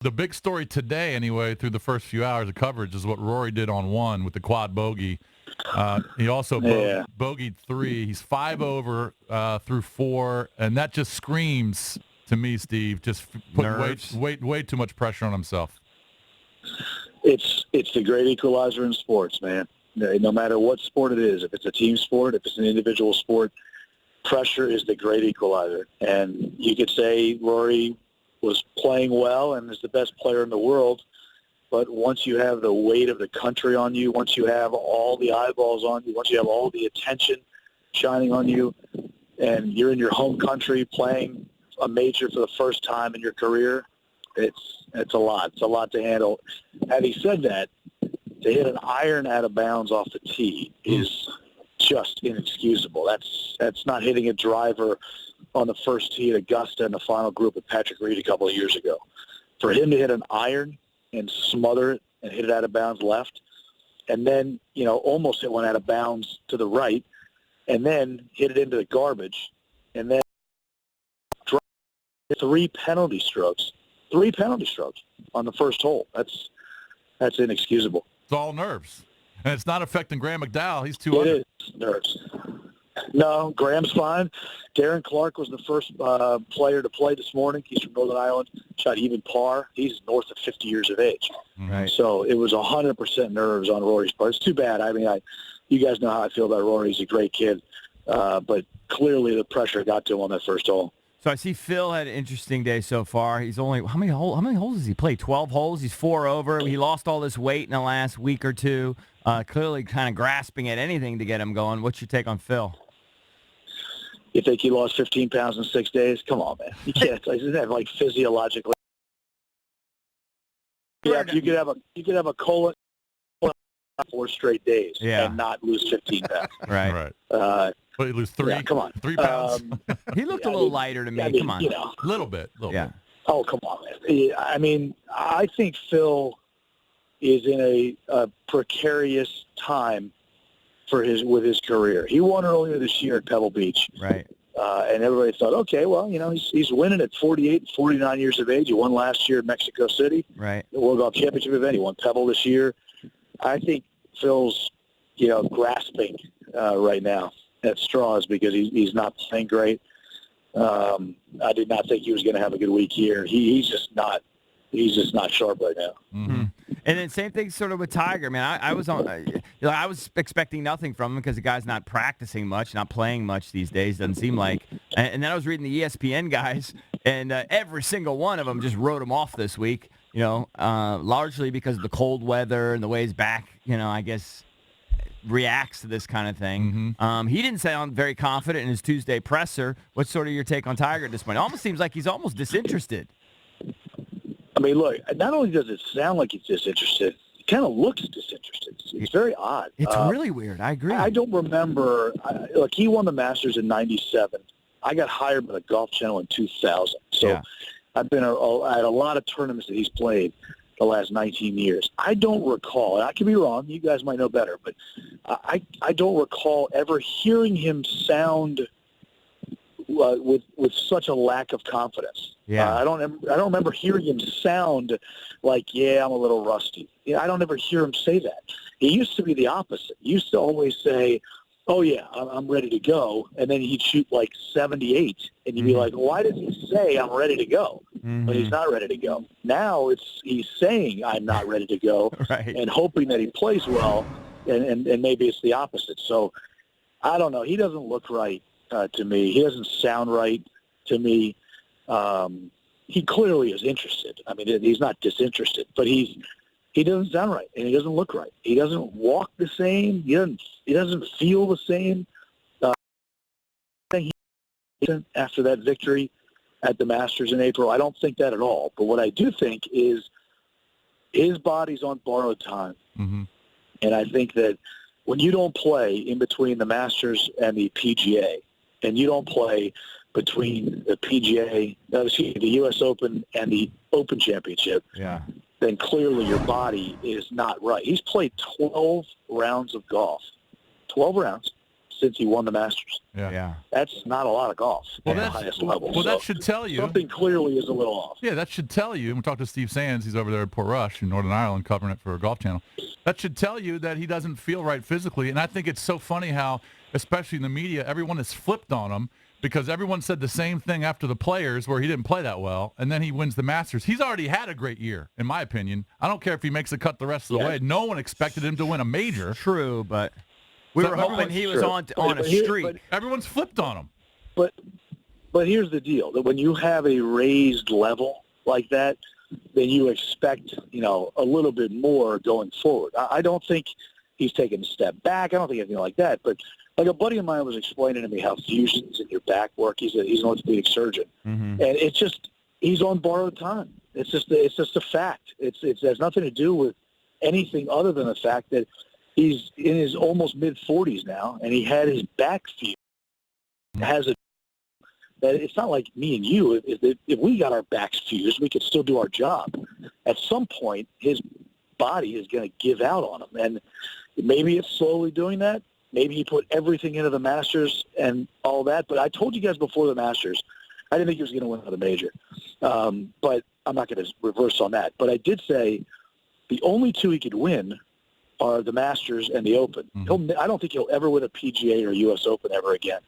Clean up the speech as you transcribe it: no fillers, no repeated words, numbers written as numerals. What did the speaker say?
The big story today, anyway, through the first few hours of coverage, is what Rory did on one with the quad bogey. He also bogeyed 3. He's 5 over through 4, and that just screams to me, Steve, just put way too much pressure on himself. It's the great equalizer in sports, man. No matter what sport it is, if it's a team sport, if it's an individual sport, pressure is the great equalizer. And you could say Rory was playing well and is the best player in the world, but once you have the weight of the country on you, once you have all the eyeballs on you, once you have all the attention shining on you, and you're in your home country playing a major for the first time in your career, it's a lot. It's a lot to handle. Having said that, to hit an iron out of bounds off the tee is just inexcusable. That's not hitting a driver on the first tee at Augusta in the final group with Patrick Reed a couple of years ago. For him to hit an iron and smother it and hit it out of bounds left, and then, almost hit one out of bounds to the right, and then hit it into the garbage, and then drop 3 penalty strokes on the first hole. That's inexcusable. It's all nerves. And it's not affecting Graham McDowell. He's 2 under. It is nerves. No, Graham's fine. Darren Clark was the first player to play this morning. He's from Northern Ireland, shot even par. He's north of 50 years of age. Right. So it was 100% nerves on Rory's part. It's too bad. I mean, you guys know how I feel about Rory. He's a great kid. But clearly the pressure got to him on that first hole. So I see Phil had an interesting day so far. He's only how many holes has he played? 12 holes. He's 4 over. He lost all this weight in the last week or two. Clearly kind of grasping at anything to get him going. What's your take on Phil? You think he lost 15 pounds in 6 days? Come on, man. You can't. Isn't that like physiologically? Yeah, you could have a colon 4 straight days and not lose 15 pounds. Right. But he lose 3. Yeah, come on. 3 pounds. He looked a little lighter to me. Come on. A little bit. Yeah. Oh, come on, man. I mean, I think Phil is in a precarious time with his career. He won earlier this year at Pebble Beach. Right. And everybody thought, okay, well, he's winning at 48, 49 years of age. He won last year at Mexico City. Right. The World Golf Championship event. He won Pebble this year. I think Phil's, grasping right now at straws because he's not playing great. I did not think he was going to have a good week here. He's just not sharp right now. Mm-hmm. And then same thing sort of with Tiger. Man, I was expecting nothing from him because the guy's not practicing much, not playing much these days, doesn't seem like. And then I was reading the ESPN guys, and every single one of them just wrote him off this week, largely because of the cold weather and the way his back, I guess, reacts to this kind of thing. Mm-hmm. He didn't sound very confident in his Tuesday presser. What's sort of your take on Tiger at this point? It almost seems like he's almost disinterested. I mean, look, not only does it sound like he's disinterested, it kind of looks disinterested. It's very odd. It's really weird. I agree. I don't remember. He won the Masters in '97. I got hired by the Golf Channel in 2000. So I've been at a lot of tournaments that he's played the last 19 years. I don't recall, and I could be wrong, you guys might know better, but I don't recall ever hearing him sound with such a lack of confidence. Yeah. I don't remember hearing him sound like, I'm a little rusty. I don't ever hear him say that. He used to be the opposite. He used to always say, oh, yeah, I'm ready to go, and then he'd shoot like 78, and you'd be like, why does he say I'm ready to go? Mm-hmm. But he's not ready to go. Now he's saying I'm not ready to go right. and hoping that he plays well, and maybe it's the opposite. So I don't know. He doesn't look right to me. He doesn't sound right to me. He clearly is interested. I mean, he's not disinterested, but he doesn't sound right, and he doesn't look right. He doesn't walk the same. He doesn't feel the same. After that victory at the Masters in April, I don't think that at all. But what I do think is his body's on borrowed time, and I think that when you don't play in between the Masters and the PGA, and you don't play between the the U.S. Open and the Open Championship, then clearly your body is not right. He's played 12 rounds of golf, 12 rounds since he won the Masters. Yeah. That's not a lot of golf at the highest level. Well, So that should tell you. something clearly is a little off. Yeah, that should tell you. We talked to Steve Sands. He's over there at Portrush in Northern Ireland covering it for Golf Channel. That should tell you that he doesn't feel right physically. And I think it's so funny how, especially in the media, everyone has flipped on him because everyone said the same thing after the Players where he didn't play that well, and then he wins the Masters. He's already had a great year, in my opinion. I don't care if he makes the cut the rest of the way. No one expected him to win a major. True, but we were hoping he was on a streak. Everyone's flipped on him. But here's the deal, that when you have a raised level like that, then you expect, a little bit more going forward. I don't think he's taken a step back. I don't think anything like that. But like a buddy of mine was explaining to me how fusions in your back work. He's an orthopedic surgeon. Mm-hmm. And it's just, he's on borrowed time. It's just a fact. It has nothing to do with anything other than the fact that he's in his almost mid-40s now, and he had his back fused. That it's not like me and you. If we got our backs fused, we could still do our job. At some point, his body is going to give out on him, and maybe it's slowly doing that. Maybe he put everything into the Masters and all that. But I told you guys before the Masters, I didn't think he was going to win another major. But I'm not going to reverse on that. But I did say the only two he could win are the Masters and the Open. Mm-hmm. I don't think he'll ever win a PGA or U.S. Open ever again.